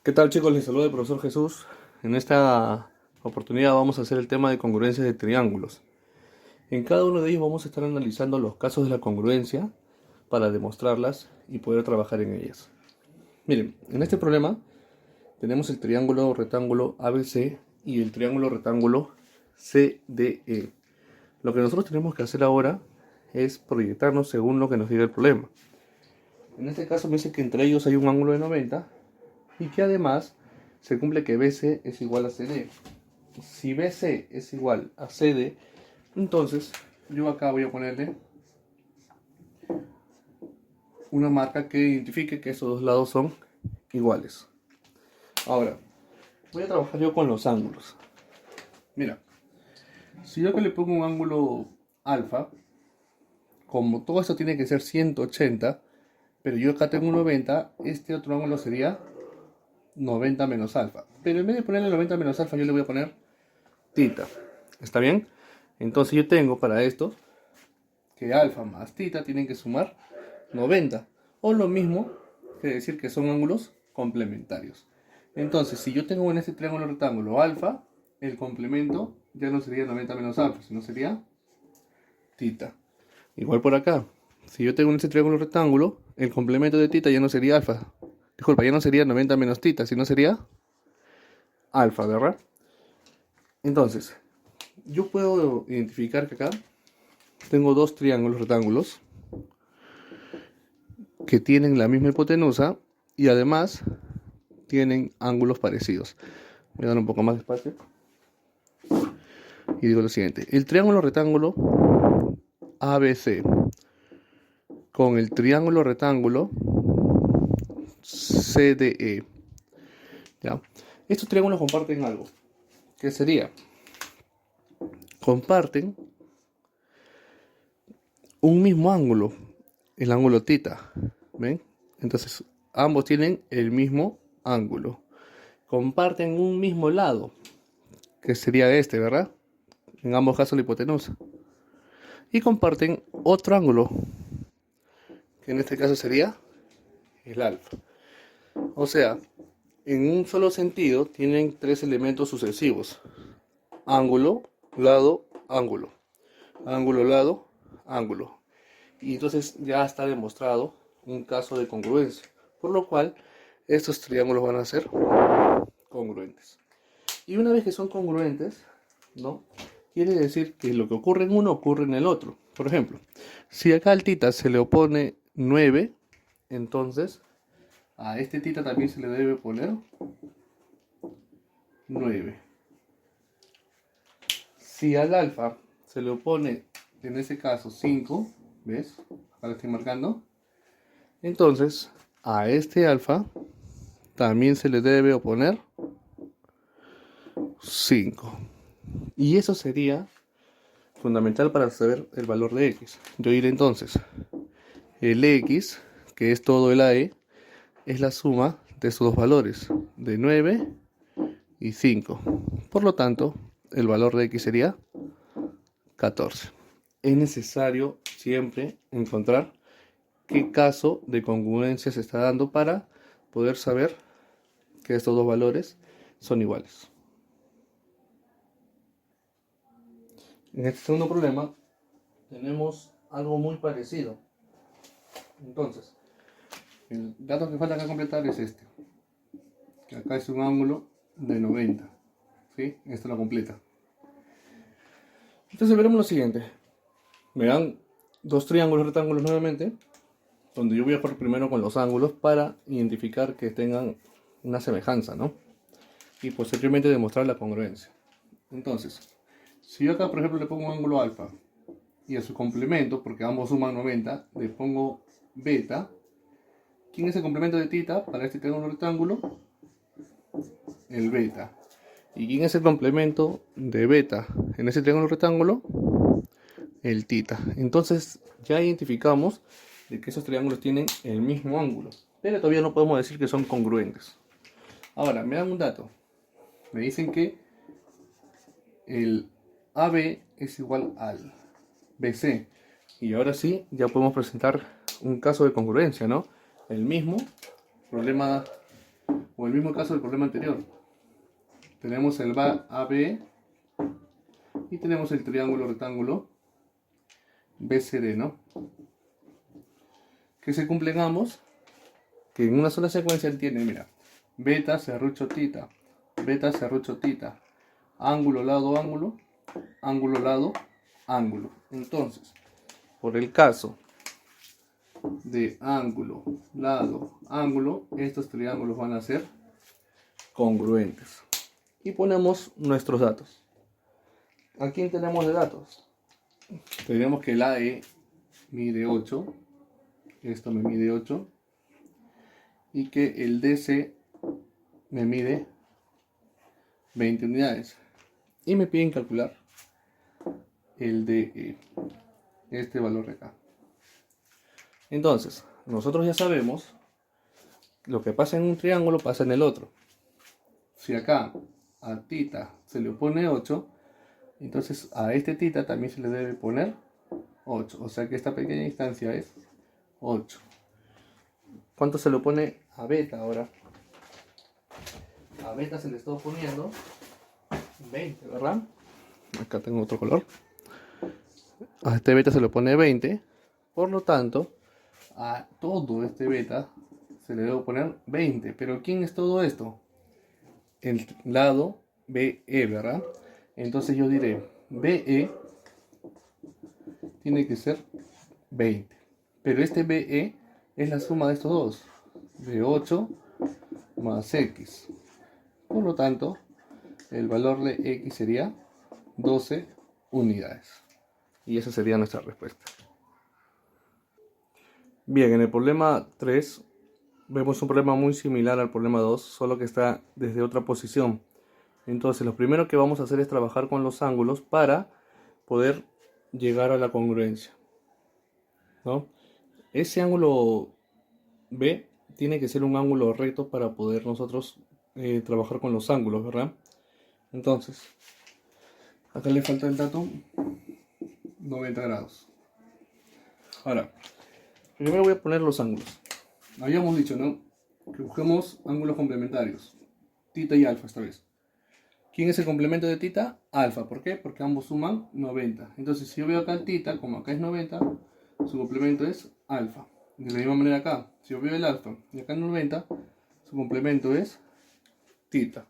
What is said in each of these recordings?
¿Qué tal, chicos? Les saluda el profesor Jesús. En esta oportunidad vamos a hacer el tema de congruencias de triángulos. En cada uno de ellos vamos a estar analizando los casos de la congruencia para demostrarlas y poder trabajar en ellas. Miren, en este problema tenemos el triángulo rectángulo ABC y el triángulo rectángulo CDE. Lo que nosotros tenemos que hacer ahora es proyectarnos según lo que nos diga el problema. En este caso me dice que entre ellos hay un ángulo de 90 y que además se cumple que BC es igual a CD. Si BC es igual a CD, entonces yo acá voy a ponerle una marca que identifique que estos dos lados son iguales. Ahora, voy a trabajar yo con los ángulos. Mira, si yo acá le pongo un ángulo alfa, como todo esto tiene que ser 180, pero yo acá tengo un 90, este otro ángulo sería 90 menos alfa. Pero en vez de ponerle 90 menos alfa, yo le voy a poner tita. ¿Está bien? Entonces yo tengo para esto que alfa más tita tienen que sumar 90. O lo mismo que decir que son ángulos complementarios. Entonces, si yo tengo en este triángulo rectángulo alfa, el complemento ya no sería 90 menos alfa, sino sería tita. Igual por acá. Si yo tengo en este triángulo rectángulo, el complemento de tita ya no sería alfa. Disculpa, ya no sería 90 menos tita, sino sería alfa, ¿verdad? Entonces, yo puedo identificar que acá tengo dos triángulos rectángulos que tienen la misma hipotenusa y además tienen ángulos parecidos. Voy a dar un poco más de espacio y digo lo siguiente: el triángulo rectángulo ABC con el triángulo rectángulo CDE, ¿ya? Estos triángulos comparten algo, que sería, comparten un mismo ángulo, el ángulo tita, ¿ven? Entonces, ambos tienen el mismo ángulo. Comparten un mismo lado, que sería este, ¿verdad? En ambos casos la hipotenusa. Y comparten otro ángulo, que en este caso sería el alfa. O sea, en un solo sentido tienen tres elementos sucesivos: ángulo, lado, ángulo. Ángulo, lado, ángulo. Y entonces ya está demostrado un caso de congruencia, por lo cual estos triángulos van a ser congruentes. Y una vez que son congruentes, ¿no?, quiere decir que lo que ocurre en uno ocurre en el otro. Por ejemplo, si acá al tita se le opone 9, entonces a este tita también se le debe poner 9. Si al alfa se le opone, en ese caso, 5, ¿ves? Acá lo estoy marcando. Entonces, a este alfa también se le debe oponer 5. Y eso sería fundamental para saber el valor de x. Yo diré entonces, el x, que es todo el AE, es la suma de estos dos valores, de 9 y 5. Por lo tanto, el valor de x sería 14. Es necesario siempre encontrar qué caso de congruencia se está dando para poder saber que estos dos valores son iguales. En este segundo problema tenemos algo muy parecido. Entonces, el dato que falta acá completar es este, que acá es un ángulo de 90, ¿sí? Esto lo completa. Entonces veremos lo siguiente. Me dan dos triángulos rectángulos nuevamente, donde yo voy a jugar primero con los ángulos para identificar que tengan una semejanza, ¿no? Y posteriormente demostrar la congruencia. Entonces, si yo acá por ejemplo le pongo un ángulo alfa y a su complemento, porque ambos suman 90, le pongo beta, ¿quién es el complemento de tita para este triángulo rectángulo? El beta. ¿Y quién es el complemento de beta en ese triángulo rectángulo? El tita. Entonces ya identificamos de que esos triángulos tienen el mismo ángulo, pero todavía no podemos decir que son congruentes. Ahora, me dan un dato. Me dicen que el AB es igual al BC. Y ahora sí, ya podemos presentar un caso de congruencia, ¿no? El mismo problema O el mismo caso del problema anterior. Tenemos el AB y tenemos el triángulo rectángulo BCD, ¿no? Que se cumplen ambos, que en una sola secuencia tienen, mira, beta, serrucho, tita, beta, serrucho, tita, ángulo, lado, ángulo, ángulo, lado, ángulo. Entonces, por el caso de ángulo, lado, ángulo, estos triángulos van a ser congruentes. Y ponemos nuestros datos. ¿A quién tenemos de datos? Tenemos que el AE mide 8, esto me mide 8, y que el DC me mide 20 unidades. Y me piden calcular el DE, este valor de acá. Entonces, nosotros ya sabemos lo que pasa en un triángulo pasa en el otro. Si acá a tita se le pone 8, entonces a este tita también se le debe poner 8. O sea que esta pequeña distancia es 8. ¿Cuánto se le pone a beta ahora? A beta se le está poniendo 20, ¿verdad? Acá tengo otro color. A este beta se le pone 20. Por lo tanto, a todo este beta se le debe poner 20. ¿Pero quién es todo esto? El lado BE, ¿verdad? Entonces yo diré BE tiene que ser 20. Pero este BE es la suma de estos dos. De 8 más X. Por lo tanto, el valor de X sería 12 unidades. Y esa sería nuestra respuesta. Bien, en el problema 3 vemos un problema muy similar al problema 2, solo que está desde otra posición. Entonces, lo primero que vamos a hacer es trabajar con los ángulos para poder llegar a la congruencia, ¿no? Ese ángulo B tiene que ser un ángulo recto para poder nosotros trabajar con los ángulos, ¿verdad? Entonces, acá le falta el dato 90 grados. Ahora, primero voy a poner los ángulos. Habíamos dicho, ¿no?, que busquemos ángulos complementarios, tita y alfa esta vez. ¿Quién es el complemento de tita? Alfa. ¿Por qué? Porque ambos suman 90. Entonces, si yo veo acá el tita, como acá es 90, su complemento es alfa. De la misma manera acá, si yo veo el alfa y acá 90, su complemento es tita.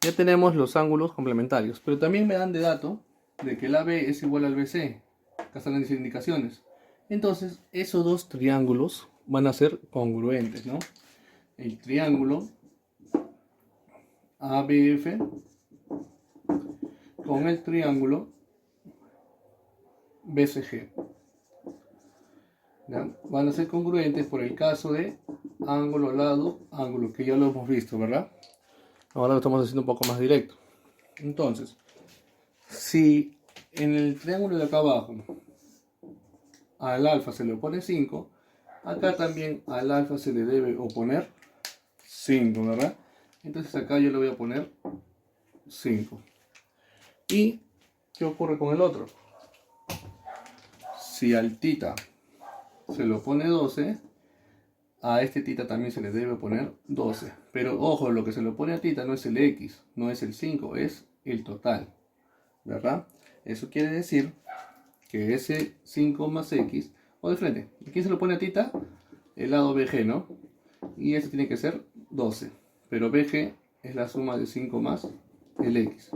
Ya tenemos los ángulos complementarios, pero también me dan de dato de que el AB es igual al BC. Acá están las indicaciones. Entonces, esos dos triángulos van a ser congruentes, ¿no? El triángulo ABF con el triángulo BCG. ¿Ya? Van a ser congruentes por el caso de ángulo, lado, ángulo, que ya lo hemos visto, ¿verdad? Ahora lo estamos haciendo un poco más directo. Entonces, si en el triángulo de acá abajo al alfa se le opone 5, acá también al alfa se le debe oponer 5, ¿verdad? Entonces acá yo le voy a poner 5. ¿Y qué ocurre con el otro? Si al tita se le opone 12, a este tita también se le debe poner 12. Pero ojo, lo que se le opone a tita no es el X, no es el 5, es el total, ¿verdad? Eso quiere decir que ese 5 más X, o de frente, ¿quién se lo pone a tita? El lado BG, ¿no? Y este tiene que ser 12. Pero BG es la suma de 5 más el X,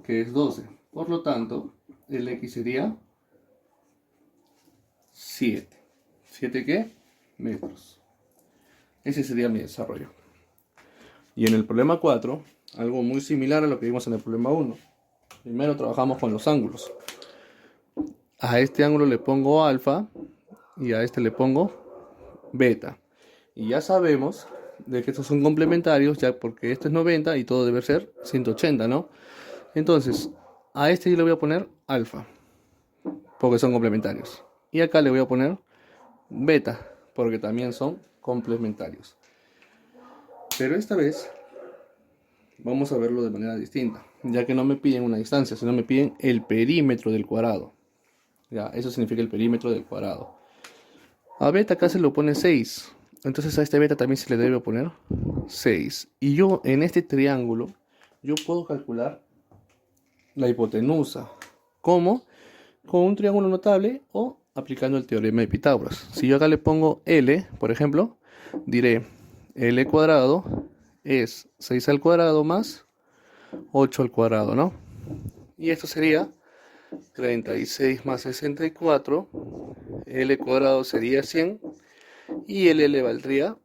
que es 12. Por lo tanto, el X sería 7. ¿7 qué? Metros. Ese sería mi desarrollo. Y en el problema 4, algo muy similar a lo que vimos en el problema 1. Primero trabajamos con los ángulos. A este ángulo le pongo alfa y a este le pongo beta. Y ya sabemos de que estos son complementarios, ya porque esto es 90 y todo debe ser 180, ¿no? Entonces, a este yo le voy a poner alfa, porque son complementarios. Y acá le voy a poner beta, porque también son complementarios. Pero esta vez vamos a verlo de manera distinta, ya que no me piden una distancia, sino me piden el perímetro del cuadrado. Ya, eso significa el perímetro del cuadrado. A beta acá se le pone 6, entonces a este beta también se le debe poner 6. Y yo en este triángulo, yo puedo calcular la hipotenusa. ¿Cómo? Con un triángulo notable o aplicando el teorema de Pitágoras. Si yo acá le pongo L, por ejemplo, diré L cuadrado es 6 al cuadrado más 8 al cuadrado, ¿no? Y esto sería 36 más 64. L cuadrado sería 100 y el L valdría